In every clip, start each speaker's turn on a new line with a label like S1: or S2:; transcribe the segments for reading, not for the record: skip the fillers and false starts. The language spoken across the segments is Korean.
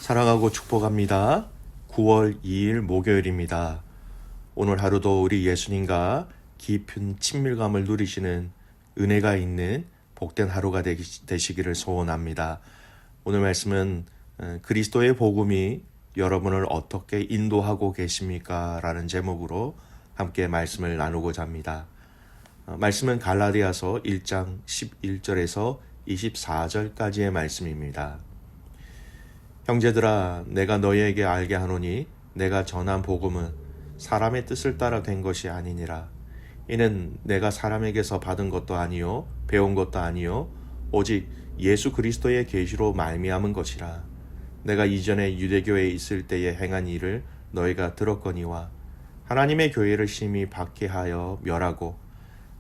S1: 사랑하고 축복합니다. 9월 2일 목요일입니다. 오늘 하루도 우리 예수님과 깊은 친밀감을 누리시는 은혜가 있는 복된 하루가 되시기를 소원합니다. 오늘 말씀은 그리스도의 복음이 여러분을 어떻게 인도하고 계십니까? 라는 제목으로 함께 말씀을 나누고자 합니다. 말씀은 갈라디아서 1장 11절에서 24절까지의 말씀입니다. 형제들아, 내가 너희에게 알게 하노니 내가 전한 복음은 사람의 뜻을 따라 된 것이 아니니라. 이는 내가 사람에게서 받은 것도 아니요 배운 것도 아니요 오직 예수 그리스도의 계시로 말미암은 것이라. 내가 이전에 유대교에 있을 때에 행한 일을 너희가 들었거니와 하나님의 교회를 심히 박해하여 멸하고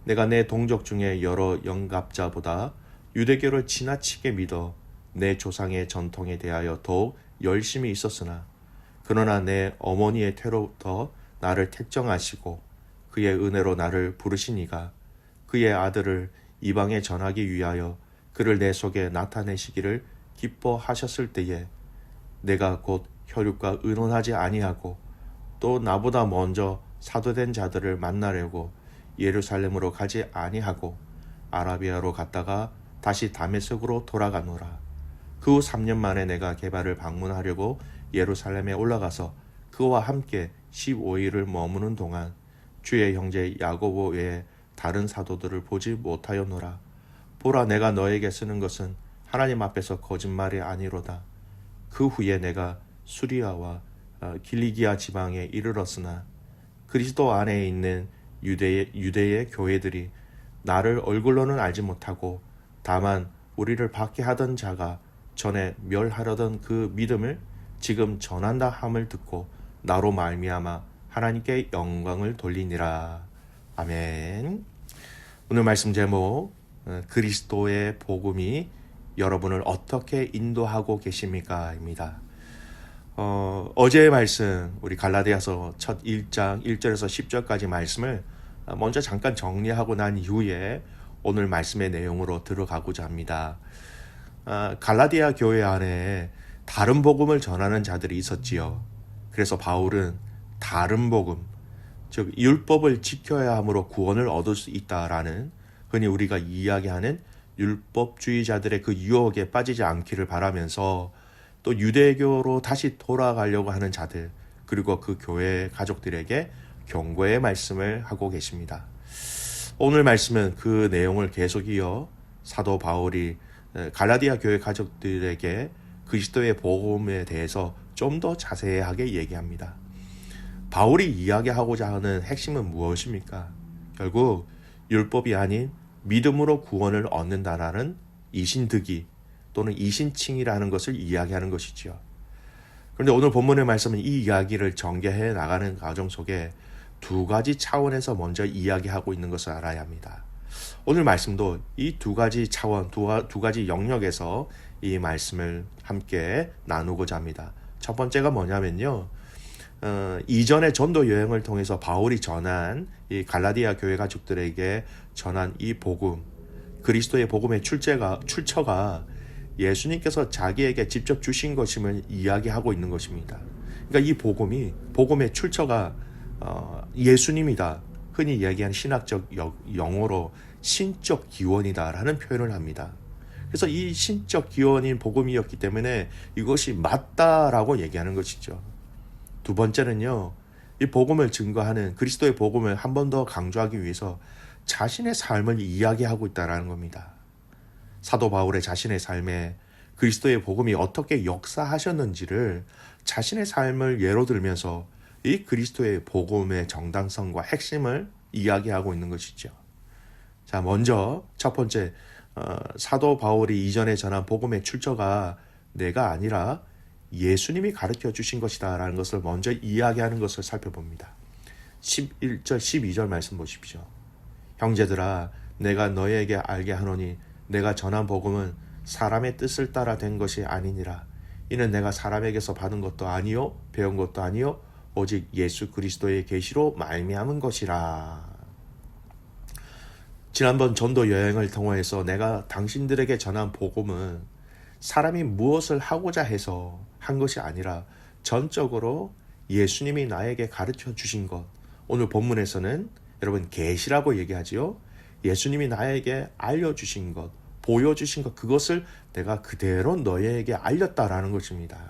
S1: 내가 내 동족 중에 여러 영갑자보다 유대교를 지나치게 믿어 내 조상의 전통에 대하여 더욱 열심히 있었으나 그러나 내 어머니의 태로부터 나를 택정하시고 그의 은혜로 나를 부르시니가 그의 아들을 이방에 전하기 위하여 그를 내 속에 나타내시기를 기뻐하셨을 때에 내가 곧 혈육과 의논하지 아니하고 또 나보다 먼저 사도된 자들을 만나려고 예루살렘으로 가지 아니하고 아라비아로 갔다가 다시 다메섹으로 돌아가노라. 그 후 3년 만에 내가 게바를 방문하려고 예루살렘에 올라가서 그와 함께 15일을 머무는 동안 주의 형제 야고보 외에 다른 사도들을 보지 못하였노라. 보라, 내가 너에게 쓰는 것은 하나님 앞에서 거짓말이 아니로다. 그 후에 내가 수리아와 길리기아 지방에 이르렀으나 그리스도 안에 있는 유대의 교회들이 나를 얼굴로는 알지 못하고 다만 우리를 박해하던 자가 전에 멸하려던 그 믿음을 지금 전한다 함을 듣고 나로 말미암아 하나님께 영광을 돌리니라. 아멘. 오늘 말씀 제목, 그리스도의 복음이 여러분을 어떻게 인도하고 계십니까? 입니다. 어제의 말씀, 우리 갈라디아서 첫 1장 1절에서 10절까지 말씀을 먼저 잠깐 정리하고 난 이후에 오늘 말씀의 내용으로 들어가고자 합니다. 갈라디아 교회 안에 다른 복음을 전하는 자들이 있었지요. 그래서 바울은 다른 복음, 즉 율법을 지켜야 함으로 구원을 얻을 수 있다라는 흔히 우리가 이야기하는 율법주의자들의 그 유혹에 빠지지 않기를 바라면서 또 유대교로 다시 돌아가려고 하는 자들, 그리고 그 교회 가족들에게 경고의 말씀을 하고 계십니다. 오늘 말씀은 그 내용을 계속 이어 사도 바울이 갈라디아 교회 가족들에게 그리스도의 복음에 대해서 좀 더 자세하게 얘기합니다. 바울이 이야기하고자 하는 핵심은 무엇입니까? 결국 율법이 아닌 믿음으로 구원을 얻는다라는 이신득이 또는 이신칭이라는 것을 이야기하는 것이지요. 그런데 오늘 본문의 말씀은 이 이야기를 전개해 나가는 과정 속에 두 가지 차원에서 먼저 이야기하고 있는 것을 알아야 합니다. 오늘 말씀도 이 두 가지 차원, 두 가지 영역에서 이 말씀을 함께 나누고자 합니다. 첫 번째가 뭐냐면요. 이전의 전도 여행을 통해서 바울이 전한 이 갈라디아 교회 가족들에게 전한 이 복음, 그리스도의 복음의 출처가 예수님께서 자기에게 직접 주신 것임을 이야기하고 있는 것입니다. 그러니까 이 복음의 출처가 예수님이다. 흔히 이야기하는 신학적 용어로 신적 기원이다라는 표현을 합니다. 그래서 이 신적 기원인 복음이었기 때문에 이것이 맞다라고 얘기하는 것이죠. 두 번째는요, 이 복음을 증거하는 그리스도의 복음을 한 번 더 강조하기 위해서 자신의 삶을 이야기하고 있다는 겁니다. 사도 바울의 자신의 삶에 그리스도의 복음이 어떻게 역사하셨는지를 자신의 삶을 예로 들면서 이 그리스도의 복음의 정당성과 핵심을 이야기하고 있는 것이죠. 자, 먼저 첫 번째, 사도 바울이 이전에 전한 복음의 출처가 내가 아니라 예수님이 가르쳐 주신 것이다 라는 것을 먼저 이야기하는 것을 살펴봅니다. 11절 12절 말씀 보십시오. 형제들아, 내가 너희에게 알게 하노니 내가 전한 복음은 사람의 뜻을 따라 된 것이 아니니라. 이는 내가 사람에게서 받은 것도 아니요 배운 것도 아니요 오직 예수 그리스도의 계시로 말미암은 것이라. 지난번 전도 여행을 통해서 내가 당신들에게 전한 복음은 사람이 무엇을 하고자 해서 한 것이 아니라 전적으로 예수님이 나에게 가르쳐 주신 것, 오늘 본문에서는 여러분 계시라고 얘기하지요. 예수님이 나에게 알려주신 것, 보여주신 것, 그것을 내가 그대로 너희에게 알렸다라는 것입니다.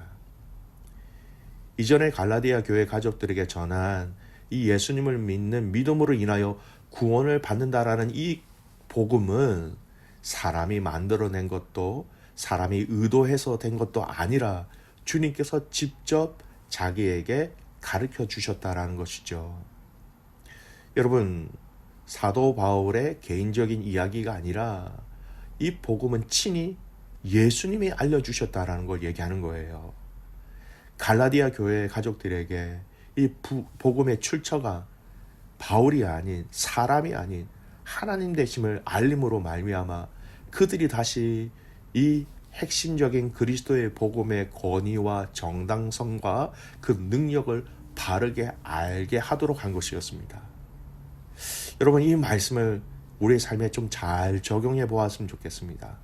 S1: 이전에 갈라디아 교회 가족들에게 전한 이 예수님을 믿는 믿음으로 인하여 구원을 받는다라는 이 복음은 사람이 만들어낸 것도 사람이 의도해서 된 것도 아니라 주님께서 직접 자기에게 가르쳐 주셨다라는 것이죠. 여러분, 사도 바울의 개인적인 이야기가 아니라 이 복음은 친히 예수님이 알려주셨다라는 걸 얘기하는 거예요. 갈라디아 교회 가족들에게 이 복음의 출처가 바울이 아닌 사람이 아닌 하나님 되심을 알림으로 말미암아 그들이 다시 이 핵심적인 그리스도의 복음의 권위와 정당성과 그 능력을 바르게 알게 하도록 한 것이었습니다. 여러분, 이 말씀을 우리의 삶에 좀 잘 적용해 보았으면 좋겠습니다.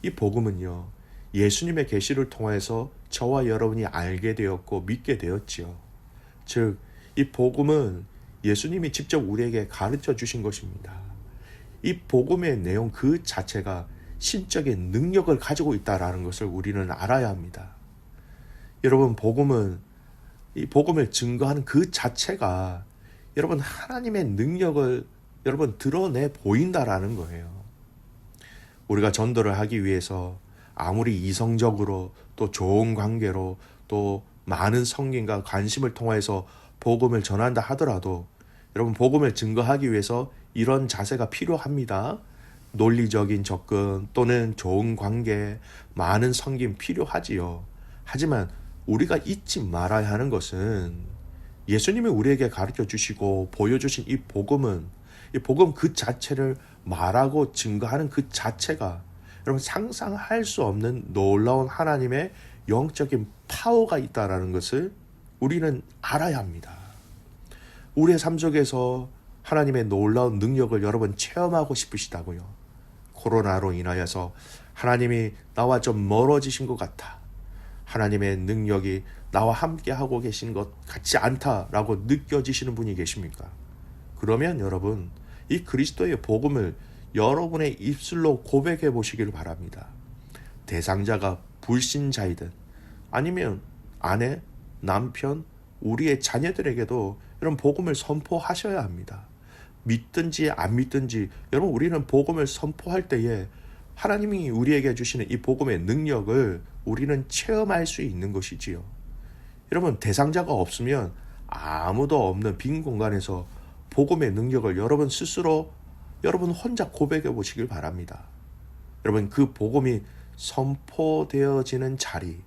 S1: 이 복음은요, 예수님의 계시를 통해서 저와 여러분이 알게 되었고 믿게 되었지요. 즉, 이 복음은 예수님이 직접 우리에게 가르쳐 주신 것입니다. 이 복음의 내용 그 자체가 신적인 능력을 가지고 있다라는 것을 우리는 알아야 합니다. 여러분, 이 복음을 증거하는 그 자체가 여러분 하나님의 능력을 여러분 드러내 보인다라는 거예요. 우리가 전도를 하기 위해서 아무리 이성적으로 또 좋은 관계로 또 많은 성경과 관심을 통해서 복음을 전한다 하더라도 여러분 복음을 증거하기 위해서 이런 자세가 필요합니다. 논리적인 접근 또는 좋은 관계, 많은 섬김 필요하지요. 하지만 우리가 잊지 말아야 하는 것은 예수님이 우리에게 가르쳐 주시고 보여주신 이 복음 그 자체를 말하고 증거하는 그 자체가 여러분 상상할 수 없는 놀라운 하나님의 영적인 파워가 있다라는 것을 우리는 알아야 합니다. 우리의 삶 속에서 하나님의 놀라운 능력을 여러분 체험하고 싶으시다고요. 코로나로 인하여서 하나님이 나와 좀 멀어지신 것 같아. 하나님의 능력이 나와 함께 하고 계신 것 같지 않다라고 느껴지시는 분이 계십니까? 그러면 여러분 이 그리스도의 복음을 여러분의 입술로 고백해 보시길 바랍니다. 대상자가 불신자이든 아니면 아내, 남편, 우리의 자녀들에게도 이런 복음을 선포하셔야 합니다. 믿든지 안 믿든지 여러분 우리는 복음을 선포할 때에 하나님이 우리에게 주시는 이 복음의 능력을 우리는 체험할 수 있는 것이지요. 여러분 대상자가 없으면 아무도 없는 빈 공간에서 복음의 능력을 여러분 스스로 여러분 혼자 고백해 보시길 바랍니다. 여러분 그 복음이 선포되어지는 자리,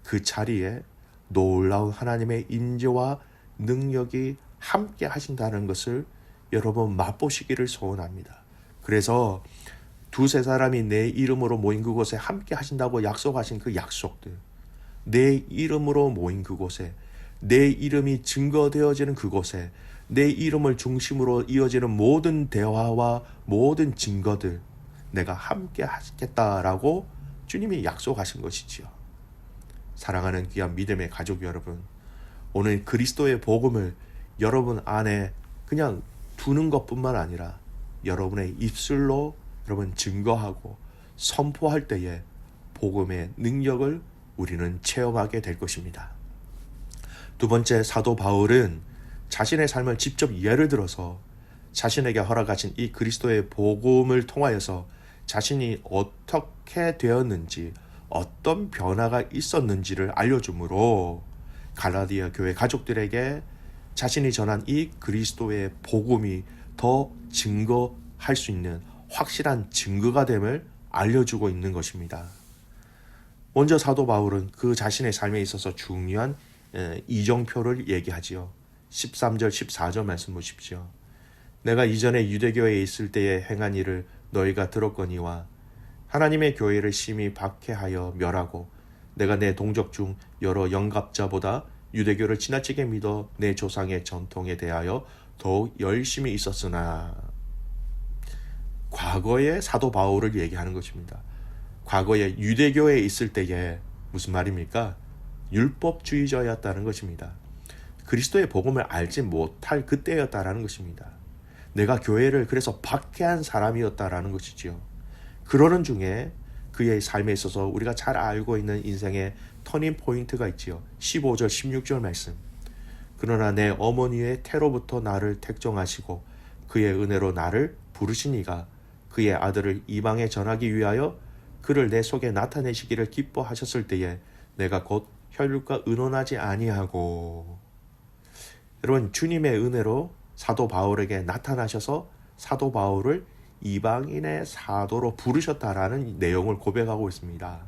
S1: 그 자리에 놀라운 하나님의 인재와 능력이 함께 하신다는 것을 여러분 맛보시기를 소원합니다. 그래서 두세 사람이 내 이름으로 모인 그곳에 함께 하신다고 약속하신 그 약속들, 내 이름으로 모인 그곳에, 내 이름이 증거되어지는 그곳에, 내 이름을 중심으로 이어지는 모든 대화와 모든 증거들 내가 함께 하시겠다라고 주님이 약속하신 것이지요. 사랑하는 귀한 믿음의 가족 여러분, 오늘 그리스도의 복음을 여러분 안에 그냥 두는 것뿐만 아니라 여러분의 입술로 여러분 증거하고 선포할 때에 복음의 능력을 우리는 체험하게 될 것입니다. 두 번째, 사도 바울은 자신의 삶을 직접 예를 들어서 자신에게 허락하신 이 그리스도의 복음을 통하여서 자신이 어떻게 되었는지 어떤 변화가 있었는지를 알려주므로 갈라디아 교회 가족들에게 자신이 전한 이 그리스도의 복음이 더 증거할 수 있는 확실한 증거가 됨을 알려주고 있는 것입니다. 먼저 사도 바울은 그 자신의 삶에 있어서 중요한 이정표를 얘기하지요. 13절 14절 말씀 보십시오. 내가 이전에 유대교회에 있을 때에 행한 일을 너희가 들었거니와 하나님의 교회를 심히 박해하여 멸하고 내가 내 동족 중 여러 영갑자보다 유대교를 지나치게 믿어 내 조상의 전통에 대하여 더욱 열심히 있었으나, 과거의 사도 바울을 얘기하는 것입니다. 과거에 유대교회에 있을 때에 무슨 말입니까? 율법주의자였다는 것입니다. 그리스도의 복음을 알지 못할 그때였다라는 것입니다. 내가 교회를 그래서 박해한 사람이었다라는 것이지요. 그러는 중에 그의 삶에 있어서 우리가 잘 알고 있는 인생의 터닝 포인트가 있지요. 15절 16절 말씀. 그러나 내 어머니의 태로부터 나를 택정하시고 그의 은혜로 나를 부르시니가 그의 아들을 이방에 전하기 위하여 그를 내 속에 나타내시기를 기뻐하셨을 때에 내가 곧 혈육과 의논하지 아니하고. 여러분, 주님의 은혜로 사도 바울에게 나타나셔서 사도 바울을 이방인의 사도로 부르셨다라는 내용을 고백하고 있습니다.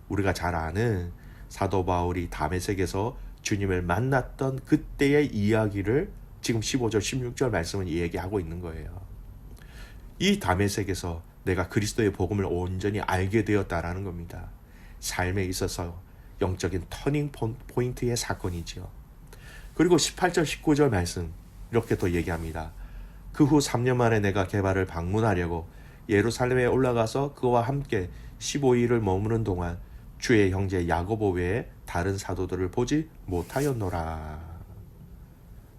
S1: 우리가 잘 아는 사도 바울이 다메섹에서 주님을 만났던 그때의 이야기를 지금 15절 16절 말씀은 얘기하고 있는 거예요. 이 다메섹에서 내가 그리스도의 복음을 온전히 알게 되었다라는 겁니다. 삶에 있어서 영적인 터닝 포인트의 사건이지요. 그리고 18절 19절 말씀 이렇게 또 얘기합니다. 그 후 3년 만에 내가 게바를 방문하려고 예루살렘에 올라가서 그와 함께 15일을 머무는 동안 주의 형제 야고보 외에 다른 사도들을 보지 못하였노라.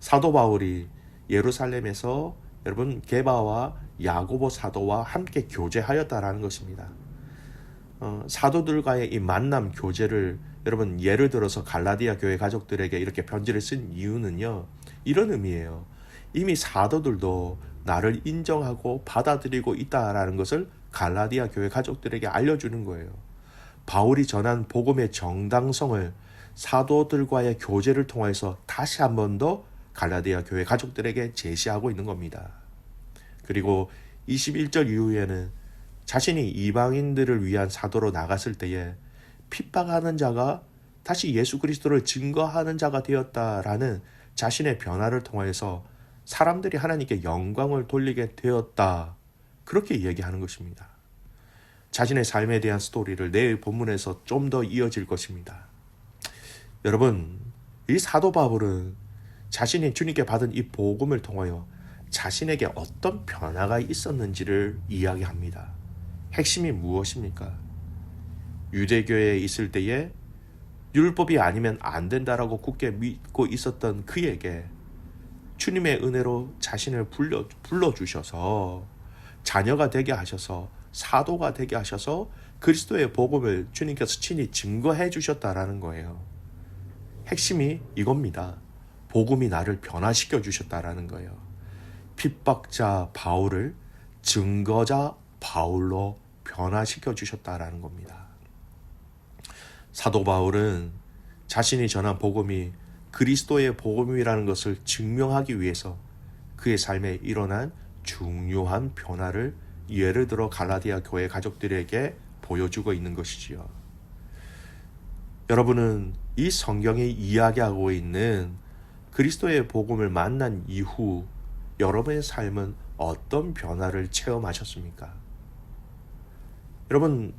S1: 사도 바울이 예루살렘에서 여러분 게바와 야고보 사도와 함께 교제하였다라는 것입니다. 사도들과의 이 만남 교제를 여러분 예를 들어서 갈라디아 교회 가족들에게 이렇게 편지를 쓴 이유는요. 이런 의미예요. 이미 사도들도 나를 인정하고 받아들이고 있다라는 것을 갈라디아 교회 가족들에게 알려주는 거예요. 바울이 전한 복음의 정당성을 사도들과의 교제를 통해서 다시 한 번 더 갈라디아 교회 가족들에게 제시하고 있는 겁니다. 그리고 21절 이후에는 자신이 이방인들을 위한 사도로 나갔을 때에 핍박하는 자가 다시 예수 그리스도를 증거하는 자가 되었다라는 자신의 변화를 통해서 사람들이 하나님께 영광을 돌리게 되었다. 그렇게 얘기하는 것입니다. 자신의 삶에 대한 스토리를 내일 본문에서 좀 더 이어질 것입니다. 여러분, 이 사도 바울은 자신이 주님께 받은 이 복음을 통하여 자신에게 어떤 변화가 있었는지를 이야기합니다. 핵심이 무엇입니까? 유대교에 있을 때에 율법이 아니면 안 된다라고 굳게 믿고 있었던 그에게 주님의 은혜로 자신을 불러주셔서 자녀가 되게 하셔서 사도가 되게 하셔서 그리스도의 복음을 주님께서 친히 증거해 주셨다라는 거예요. 핵심이 이겁니다. 복음이 나를 변화시켜 주셨다라는 거예요. 핍박자 바울을 증거자 바울로 변화시켜 주셨다라는 겁니다. 사도 바울은 자신이 전한 복음이 그리스도의 복음이라는 것을 증명하기 위해서 그의 삶에 일어난 중요한 변화를 예를 들어 갈라디아 교회 가족들에게 보여주고 있는 것이지요. 여러분은 이 성경이 이야기하고 있는 그리스도의 복음을 만난 이후 여러분의 삶은 어떤 변화를 체험하셨습니까? 여러분,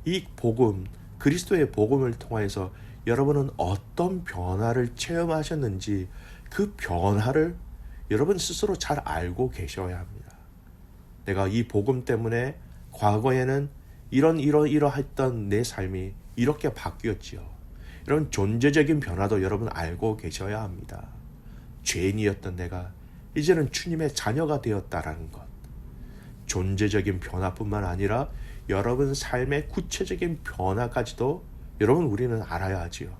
S1: 이 복음, 그리스도의 복음을 통해서 여러분은 어떤 변화를 체험하셨는지 그 변화를 여러분 스스로 잘 알고 계셔야 합니다. 내가 이 복음 때문에 과거에는 이러했던 내 삶이 이렇게 바뀌었지요. 이런 존재적인 변화도 여러분 알고 계셔야 합니다. 죄인이었던 내가 이제는 주님의 자녀가 되었다라는 것. 존재적인 변화뿐만 아니라 여러분 삶의 구체적인 변화까지도 여러분 우리는 알아야 하지요.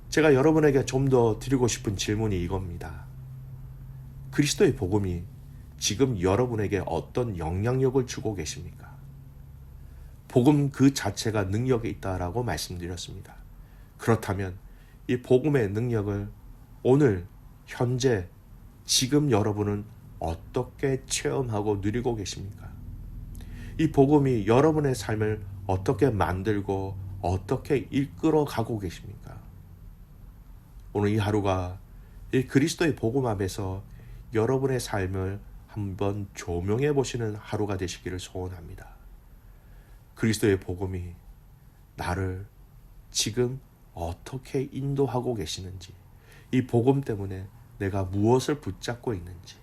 S1: 제가 여러분에게 좀 더 드리고 싶은 질문이 이겁니다. 그리스도의 복음이 지금 여러분에게 어떤 영향력을 주고 계십니까? 복음 그 자체가 능력이 있다라고 말씀드렸습니다. 그렇다면 이 복음의 능력을 오늘 현재 지금 여러분은 어떻게 체험하고 누리고 계십니까? 이 복음이 여러분의 삶을 어떻게 만들고 어떻게 이끌어 가고 계십니까? 오늘 이 하루가 이 그리스도의 복음 앞에서 여러분의 삶을 한번 조명해 보시는 하루가 되시기를 소원합니다. 그리스도의 복음이 나를 지금 어떻게 인도하고 계시는지, 이 복음 때문에 내가 무엇을 붙잡고 있는지,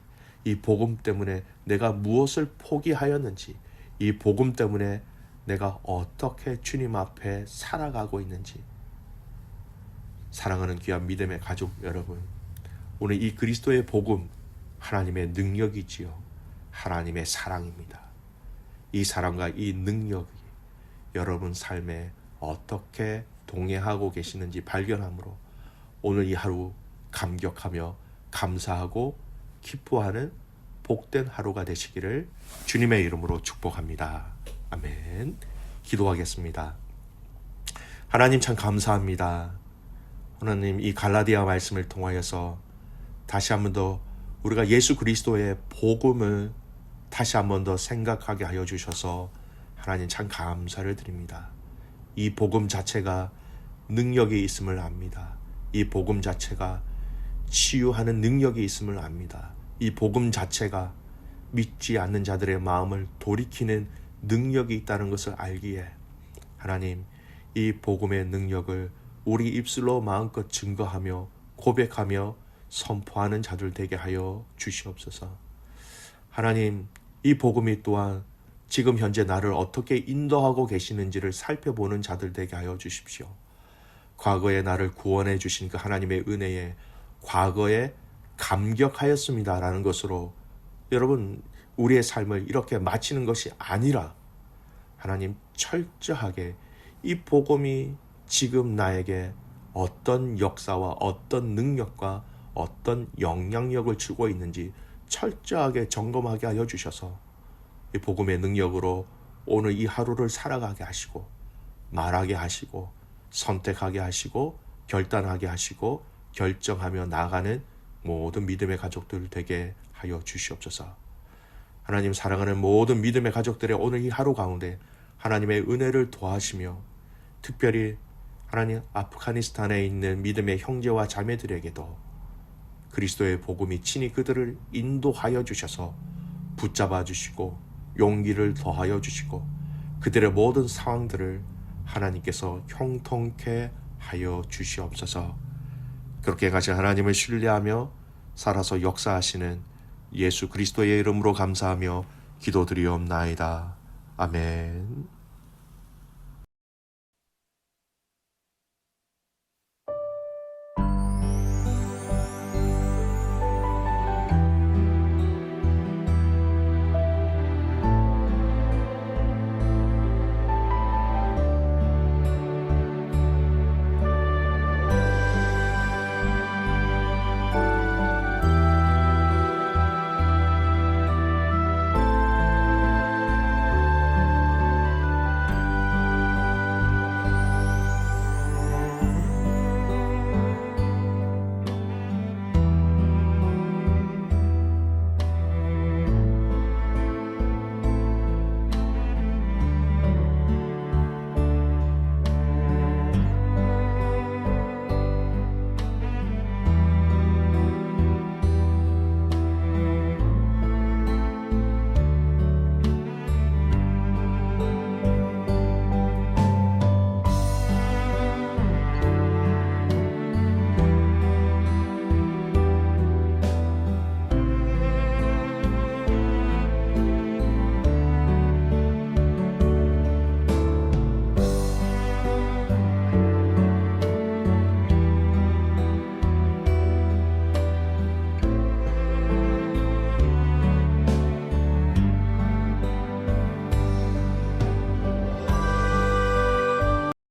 S1: 이 복음 때문에 내가 무엇을 포기하였는지, 이 복음 때문에 내가 어떻게 주님 앞에 살아가고 있는지. 사랑하는 귀한 믿음의 가족 여러분, 오늘 이 그리스도의 복음, 하나님의 능력이지요. 하나님의 사랑입니다. 이 사랑과 이 능력이 여러분 삶에 어떻게 동행하고 계시는지 발견함으로 오늘 이 하루 감격하며 감사하고 기뻐하는 복된 하루가 되시기를 주님의 이름으로 축복합니다. 아멘. 기도하겠습니다. 하나님 참 감사합니다. 하나님 이 갈라디아 말씀을 통하여서 다시 한 번 더 우리가 예수 그리스도의 복음을 다시 한 번 더 생각하게 하여 주셔서 하나님 참 감사를 드립니다. 이 복음 자체가 능력이 있음을 압니다. 이 복음 자체가 치유하는 능력이 있음을 압니다. 이 복음 자체가 믿지 않는 자들의 마음을 돌이키는 능력이 있다는 것을 알기에 하나님 이 복음의 능력을 우리 입술로 마음껏 증거하며 고백하며 선포하는 자들 되게 하여 주시옵소서. 하나님 이 복음이 또한 지금 현재 나를 어떻게 인도하고 계시는지를 살펴보는 자들 되게 하여 주십시오. 과거에 나를 구원해 주신 그 하나님의 은혜에 과거에 감격하였습니다라는 것으로 여러분 우리의 삶을 이렇게 마치는 것이 아니라 하나님 철저하게 이 복음이 지금 나에게 어떤 역사와 어떤 능력과 어떤 영향력을 주고 있는지 철저하게 점검하게 하여 주셔서 이 복음의 능력으로 오늘 이 하루를 살아가게 하시고 말하게 하시고 선택하게 하시고 결단하게 하시고 결정하며 나아가는 모든 믿음의 가족들 되게 하여 주시옵소서. 하나님 사랑하는 모든 믿음의 가족들의 오늘 이 하루 가운데 하나님의 은혜를 도와하시며 특별히 하나님 아프가니스탄에 있는 믿음의 형제와 자매들에게도 그리스도의 복음이 친히 그들을 인도하여 주셔서 붙잡아 주시고 용기를 더하여 주시고 그들의 모든 상황들을 하나님께서 형통케 하여 주시옵소서. 그렇게 가신 하나님을 신뢰하며 살아서 역사하시는 예수 그리스도의 이름으로 감사하며 기도드리옵나이다. 아멘.